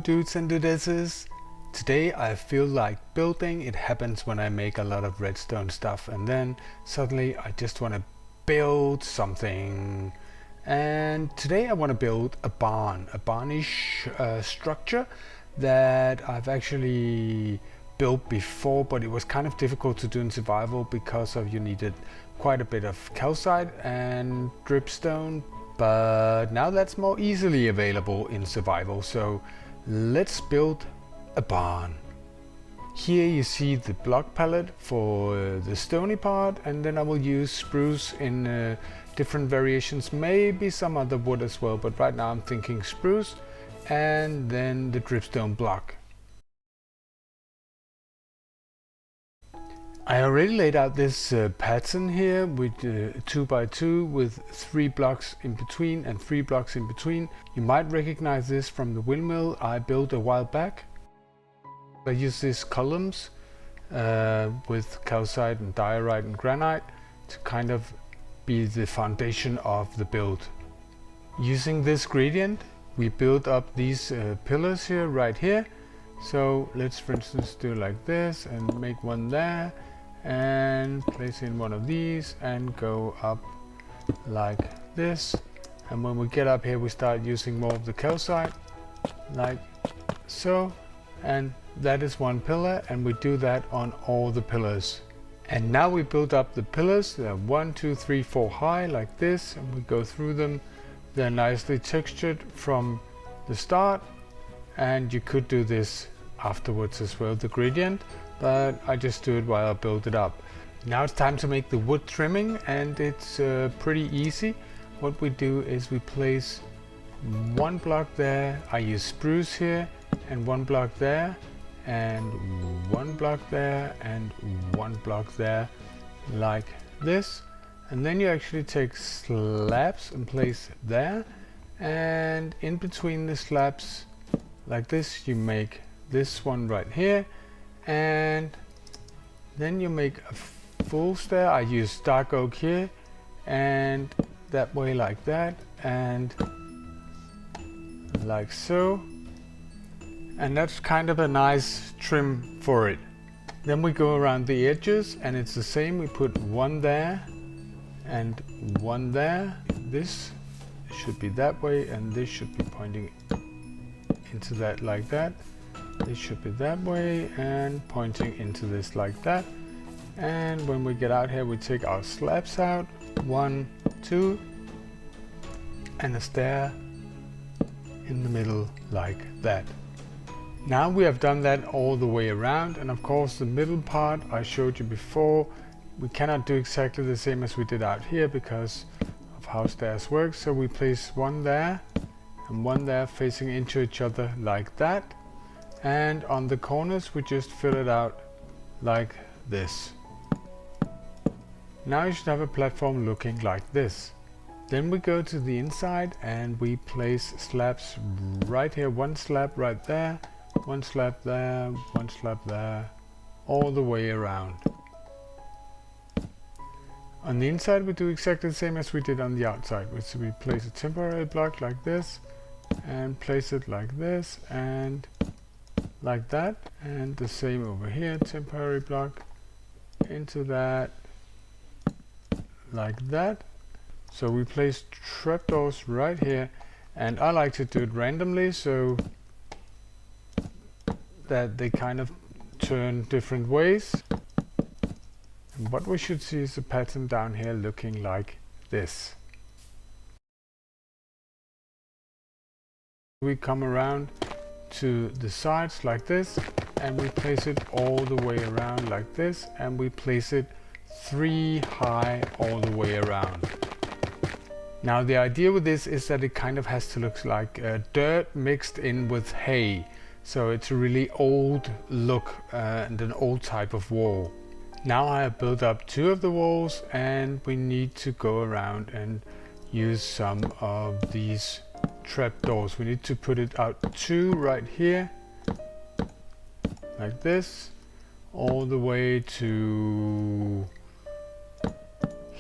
dudes and dudesses. Today I feel like building. It happens when I make a lot of redstone stuff and then suddenly I just want to build something. And today I want to build a barnish structure that I've actually built before, but it was kind of difficult to do in survival because of you needed quite a bit of calcite and dripstone, but now that's more easily available in survival. So let's build a barn. Here you see the block palette for the stony part, and then I will use spruce in different variations, maybe some other wood as well, but right now I'm thinking spruce, and then the dripstone block. I already laid out this pattern here with 2x2 with 3 blocks in between and 3 blocks in between. You might recognize this from the windmill I built a while back. I use these columns with calcite and diorite and granite to kind of be the foundation of the build. Using this gradient we build up these pillars here, right here. So let's for instance do like this and make one there and place in one of these and go up like this. And when we get up here we start using more of the calcite like so, and that is one pillar, and we do that on all the pillars. And now we build up the pillars. They're 1, 2, 3, 4 high like this, and we go through them. They're nicely textured from the start, and you could do this afterwards as well, the gradient, but I just do it while I build it up. Now it's time to make the wood trimming, and it's pretty easy. What we do is we place one block there. I use spruce here, and one block there, and one block there, and one block there, like this. And then you actually take slabs and place there, and in between the slabs like this you make this one right here, and then you make a full stair. I use dark oak here, and that way like that, and like so. And that's kind of a nice trim for it. Then we go around the edges and it's the same. We put one there and one there. This should be that way, and this should be pointing into that like that. This should be that way and pointing into this like that. And when we get out here we take our slabs out, 1, 2, and a stair in the middle like that. Now we have done that all the way around, and of course the middle part I showed you before, we cannot do exactly the same as we did out here because of how stairs work. So we place one there and one there facing into each other like that, and on the corners we just fill it out like this. Now you should have a platform looking like this. Then we go to the inside and we place slabs right here, one slab right there, one slab there, one slab there, all the way around. On the inside we do exactly the same as we did on the outside. So we place a temporary block like this and place it like this and like that, and the same over here, temporary block into that like that. So we place trapdoors right here, and I like to do it randomly so that they kind of turn different ways. And what we should see is a pattern down here looking like this. We come around to the sides like this, and we place it all the way around like this, and we place it 3 high all the way around. Now the idea with this is that it kind of has to look like dirt mixed in with hay. So it's a really old look and an old type of wall. Now I have built up 2 of the walls, and we need to go around and use some of these trapdoors. We need to put it out 2 right here like this, all the way to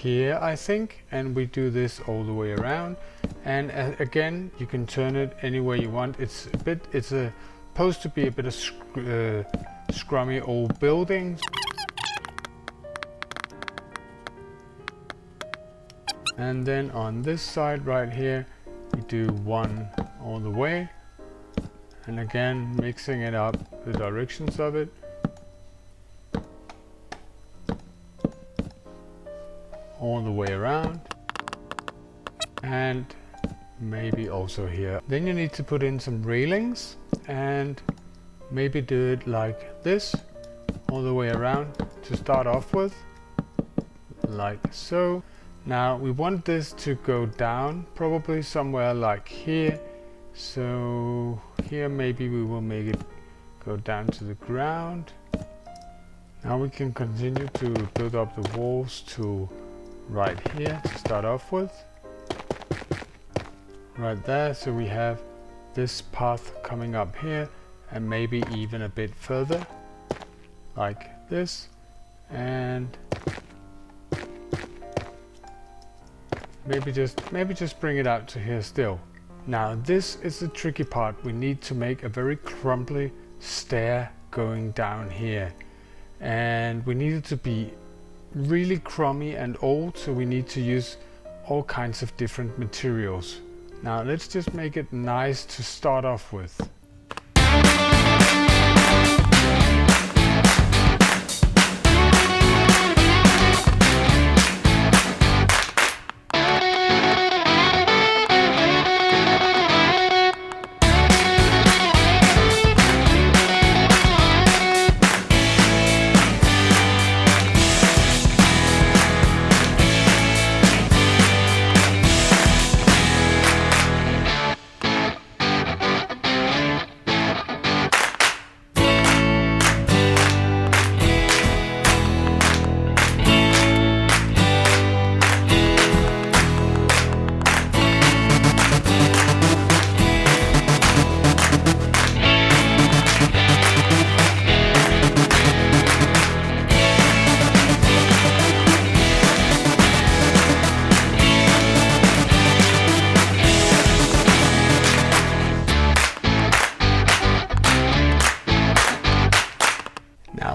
here I think, and we do this all the way around. And again, you can turn it any way you want. It's a supposed to be a bit of scrummy old buildings. And then on this side right here, we do one all the way. And again, mixing it up, the directions of it. All the way around. And maybe also here. Then you need to put in some railings and maybe do it like this, all the way around to start off with, like so. Now we want this to go down, probably somewhere like here. So here maybe we will make it go down to the ground. Now we can continue to build up the walls to right here to start off with. Right there, so we have this path coming up here and maybe even a bit further like this, and maybe just bring it out to here still. Now this is the tricky part. We need to make a very crumbly stair going down here, and we need it to be really crummy and old, so we need to use all kinds of different materials. Now let's just make it nice to start off with.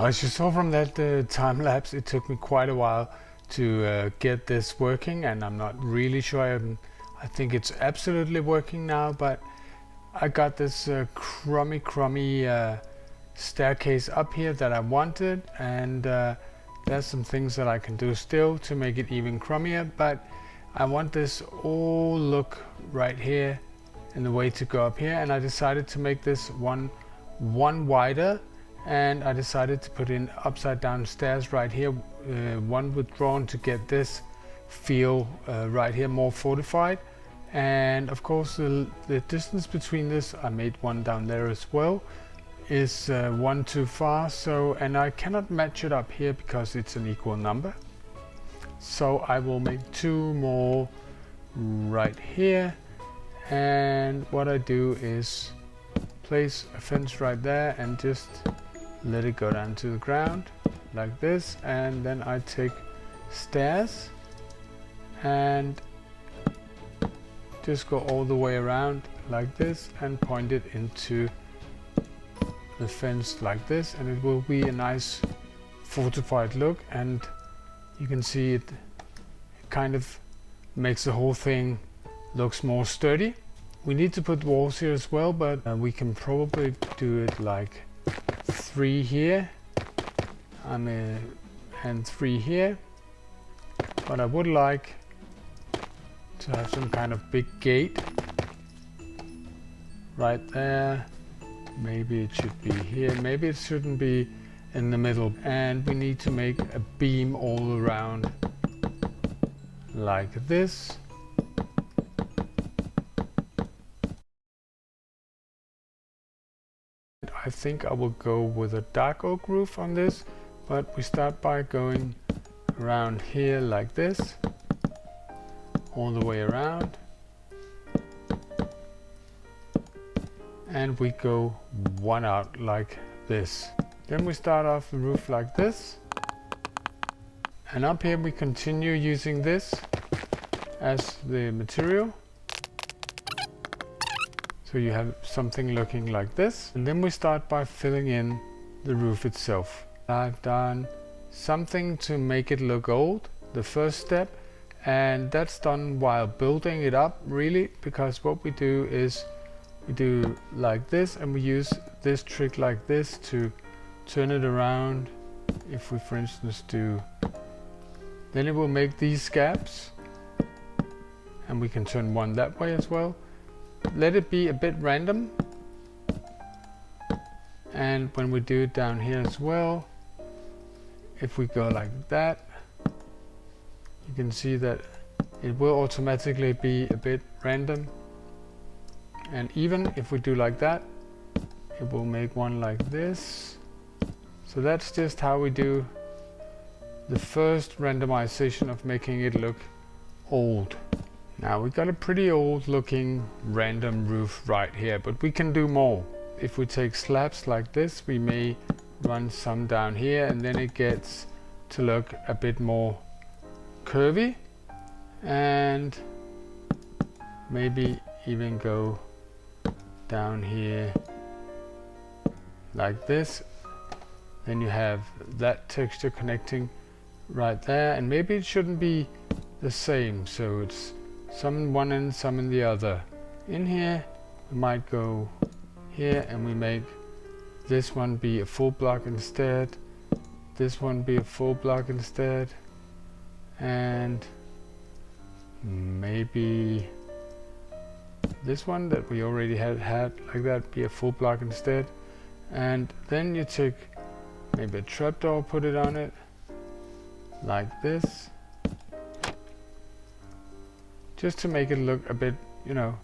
As you saw from that time lapse, it took me quite a while to get this working, and I'm not really sure. I think it's absolutely working now, but I got this crummy staircase up here that I wanted, and there's some things that I can do still to make it even crummier, but I want this all look right here in the way to go up here, and I decided to make this one wider. And I decided to put in upside down stairs right here, one withdrawn to get this feel right here more fortified. And of course the distance between this, I made one down there as well, is one too far. So, and I cannot match it up here because it's an equal number. So I will make two more right here. And what I do is place a fence right there and just let it go down to the ground like this, and then I take stairs and just go all the way around like this and point it into the fence like this, and it will be a nice fortified look, and you can see it kind of makes the whole thing looks more sturdy. We need to put walls here as well, but we can probably do it like 3 here and 3 here, but I would like to have some kind of big gate right there. Maybe it should be here, maybe it shouldn't be in the middle, and we need to make a beam all around like this. I think I will go with a dark oak roof on this, but we start by going around here like this, all the way around, and we go one out like this. Then we start off the roof like this, and up here we continue using this as the material. So you have something looking like this. And then we start by filling in the roof itself. I've done something to make it look old, the first step, and that's done while building it up really, because what we do is we do like this, and we use this trick like this to turn it around. If we, for instance, do, then it will make these gaps, and we can turn one that way as well. Let it be a bit random, and when we do it down here as well, if we go like that, you can see that it will automatically be a bit random. And even if we do like that, it will make one like this. So that's just how we do the first randomization of making it look old. Now we got a pretty old looking random roof right here, but we can do more. If we take slabs like this, we may run some down here, and then it gets to look a bit more curvy, and maybe even go down here like this. Then you have that texture connecting right there, and maybe it shouldn't be the same, so it's some in one end, some in the other. In here we might go here, and we make this one be a full block instead, this one be a full block instead, and maybe this one that we already had like that be a full block instead. And then you take maybe a trapdoor, put it on it like this, just to make it look a bit, you know,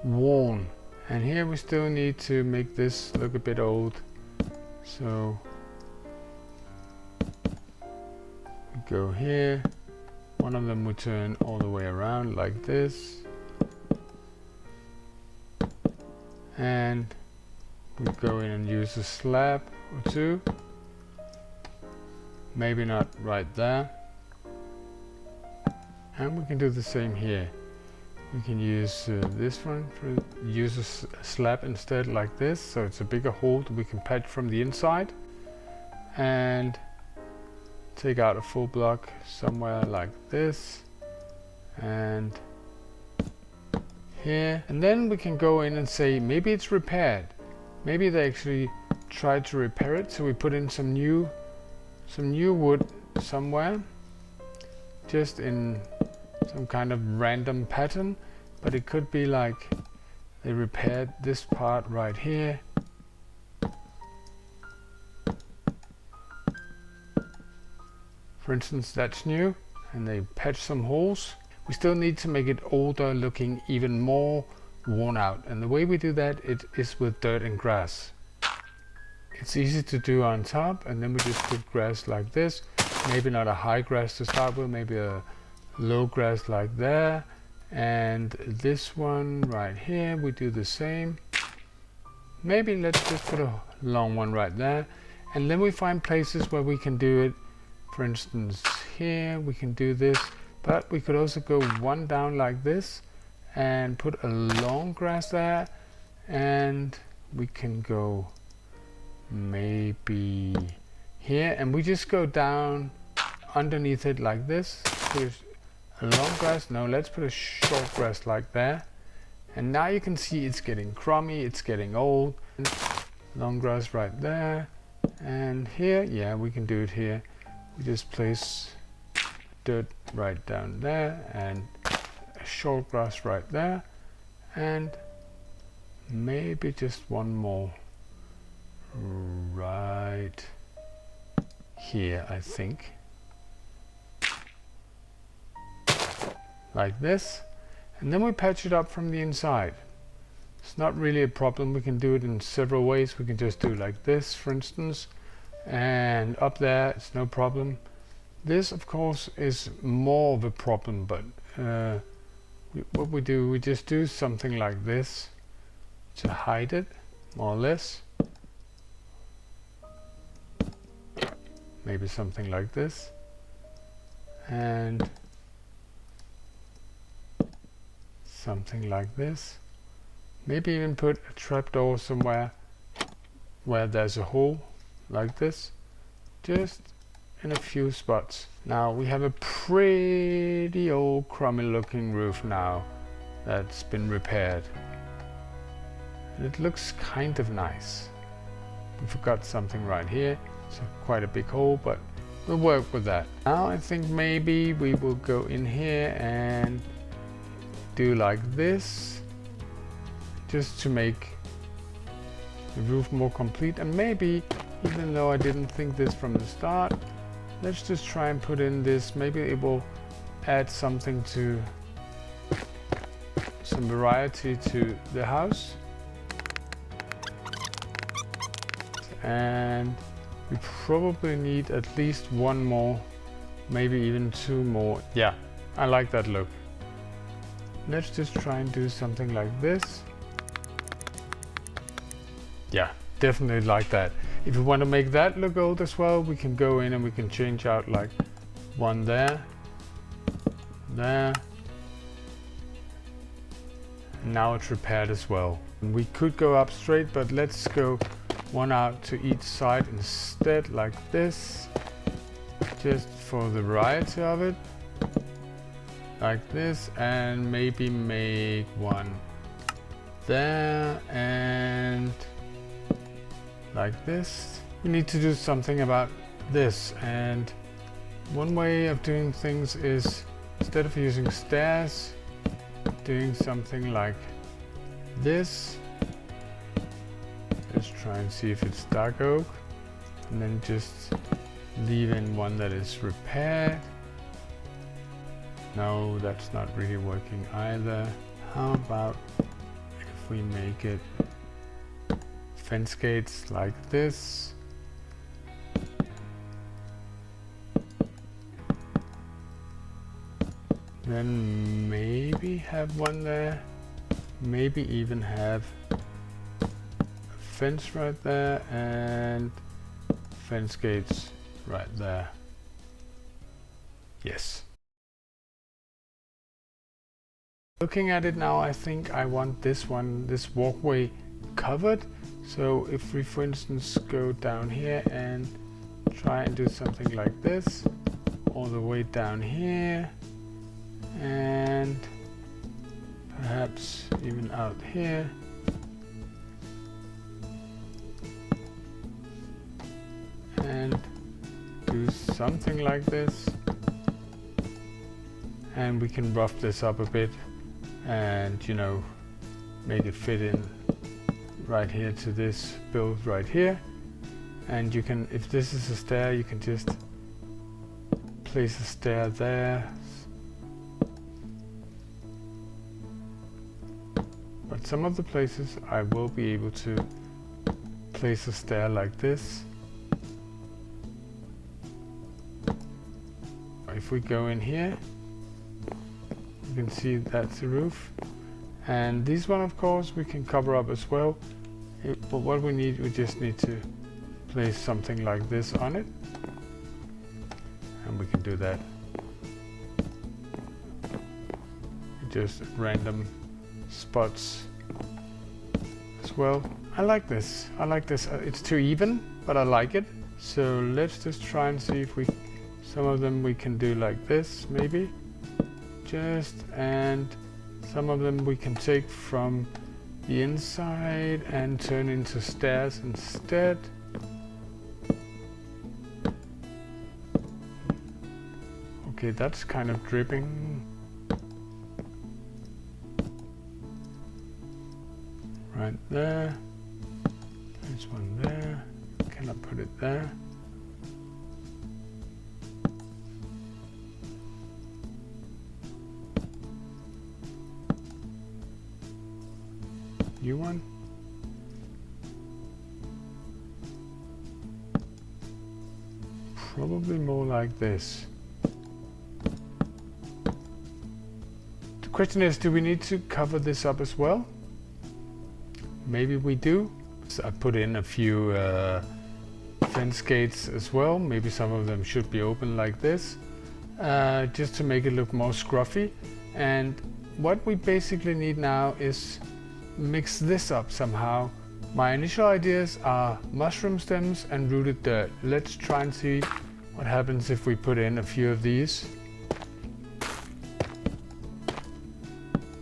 worn. And here we still need to make this look a bit old, so we go here, one of them we turn all the way around like this, and we go in and use a slab or two, maybe not right there, and we can do the same here. We can use this one, use a slab instead like this, so it's a bigger hole that we can patch from the inside, and take out a full block somewhere like this, and here. And then we can go in and say maybe it's repaired. Maybe they actually tried to repair it, so we put in some new wood somewhere, just in some kind of random pattern, but it could be like they repaired this part right here. For instance, that's new, and they patched some holes. We still need to make it older looking, even more worn out, and the way we do that is with dirt and grass. It's easy to do on top, and then we just put grass like this, maybe not a high grass to start with, maybe a low grass like there, and this one right here we do the same. Maybe let's just put a long one right there, and then we find places where we can do it. For instance, here we can do this, but we could also go one down like this and put a long grass there, and we can go maybe here, and we just go down underneath it like this. Put a long grass, no, let's put a short grass like there, and now you can see it's getting crummy, it's getting old. Long grass right there, and here, yeah, we can do it here. We just place dirt right down there, and a short grass right there, and maybe just one more right here, I think, like this, and then we patch it up from the inside. It's not really a problem. We can do it in several ways. We can just do like this, for instance, and up there it's no problem. This of course is more of a problem, but what we do, we just do something like this to hide it, more or less. Maybe something like this, and something like this, Maybe even put a trapdoor somewhere where there's a hole like this, just in a few spots. Now we have a pretty old crummy looking roof now that's been repaired. It looks kind of nice. We forgot something right here. It's quite a big hole, but we'll work with that. Now I think maybe we will go in here and do like this, just to make the roof more complete. And maybe, even though I didn't think this from the start, let's just try and put in this. Maybe it will add something to, some variety to the house. And we probably need at least one more, maybe even two more. Yeah, I like that look. Let's just try and do something like this. Yeah, definitely like that. If you want to make that look old as well, we can go in and we can change out like one there, there. And now it's repaired as well. And we could go up straight, but let's go one out to each side instead, like this, just for the variety of it, like this. And maybe make one there and like this. We need to do something about this, and one way of doing things is, instead of using stairs, doing something like this. Let's try and see if it's dark oak, and then just leave in one that is repaired. No, that's not really working either. How about if we make it fence gates like this? Then maybe have one there, maybe even have fence right there and fence gates right there. Yes. Looking at it now, I think I want this one, this walkway, covered. So if we, for instance, go down here and try and do something like this, all the way down here, and perhaps even out here. And do something like this, and we can rough this up a bit and, you know, make it fit in right here to this build right here. And you can, if this is a stair, you can just place a stair there. But some of the places I will be able to place a stair like this. If we go in here, you can see that's the roof, and this one, of course, we can cover up as well. But what we need, we just need to place something like this on it, and we can do that. Just random spots as well. I like this. I like this. It's too even, but I like it. So let's just try and see if we. Some of them we can do like this, maybe, just, and some of them we can take from the inside and turn into stairs instead. Okay, that's kind of dripping. Right there. There's one there. Can I put it there? You one? Probably more like this. The question is, do we need to cover this up as well? Maybe we do. So I put in a few fence gates as well. Maybe some of them should be open like this, just to make it look more scruffy. And what we basically need now is mix this up somehow. My initial ideas are mushroom stems and rooted dirt. Let's try and see what happens if we put in a few of these.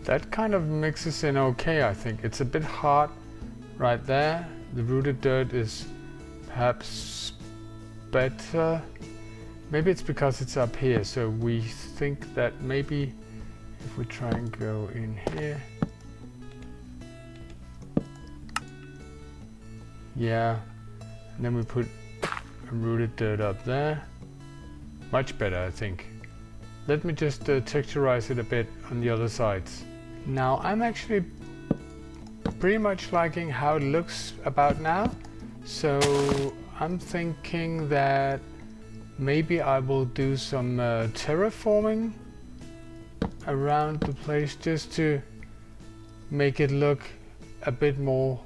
That kind of mixes in okay, I think. It's a bit hard right there. The rooted dirt is perhaps better. Maybe it's because it's up here, so we think that maybe if we try and go in here. Yeah, and then we put a rooted dirt up there. Much better, I think. Let me just texturize it a bit on the other sides. Now I'm actually pretty much liking how it looks about now. So I'm thinking that maybe I will do some terraforming around the place just to make it look a bit more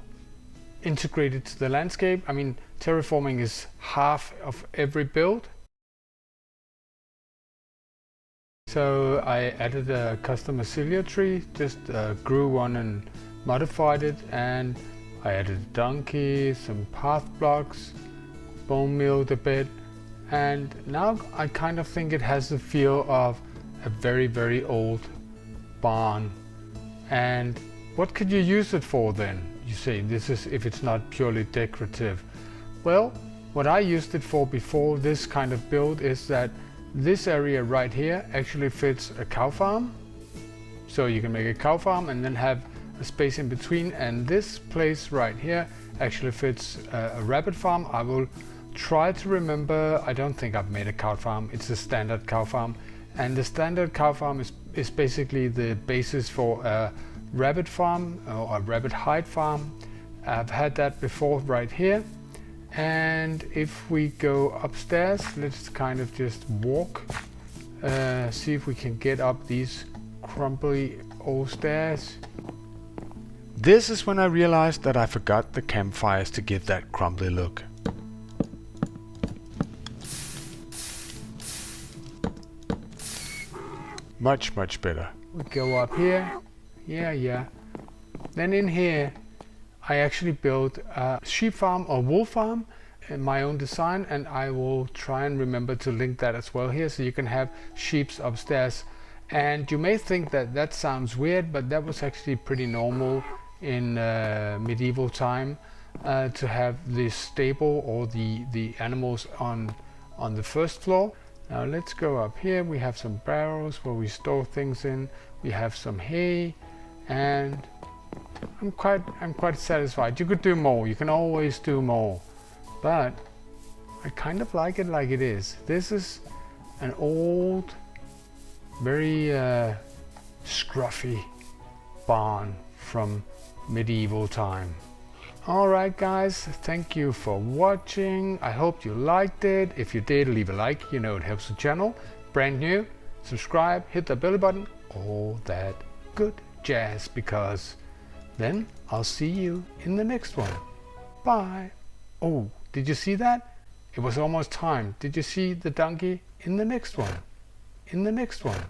integrated to the landscape. I mean, terraforming is half of every build. So I added a custom azalea tree, just grew one and modified it, and I added a donkey, some path blocks, bone milled a bit, and now I kind of think it has the feel of a very, very old barn. And what could you use it for then? You say, this is if it's not purely decorative. Well, what I used it for before this kind of build is that this area right here actually fits a cow farm. So you can make a cow farm and then have a space in between, and this place right here actually fits a rabbit farm. I will try to remember. I don't think I've made a cow farm. It's a standard cow farm, and the standard cow farm is basically the basis for a rabbit farm or a rabbit hide farm. I've had that before right here. And if we go upstairs, let's kind of just walk, see if we can get up these crumbly old stairs. This is when I realized that I forgot the campfires to give that crumbly look. Much, much better. We go up here. Yeah. Then in here, I actually built a sheep farm or wool farm in my own design, and I will try and remember to link that as well here, so you can have sheeps upstairs. And you may think that that sounds weird, but that was actually pretty normal in medieval time, to have the stable or the animals on the first floor. Now let's go up here. We have some barrels where we store things in. We have some hay, and I'm quite satisfied. You could do more. You can always do more, but I kind of like it like it is. This is an old, very scruffy barn from medieval time. Alright guys, thank you for watching. I hope you liked it. If you did, leave a like, you know it helps the channel. Brand new, subscribe, hit the belly button, all that good jazz, because then I'll see you in the next one. Bye. Oh, did you see that? It was almost time. Did you see the donkey? In the next one. In the next one.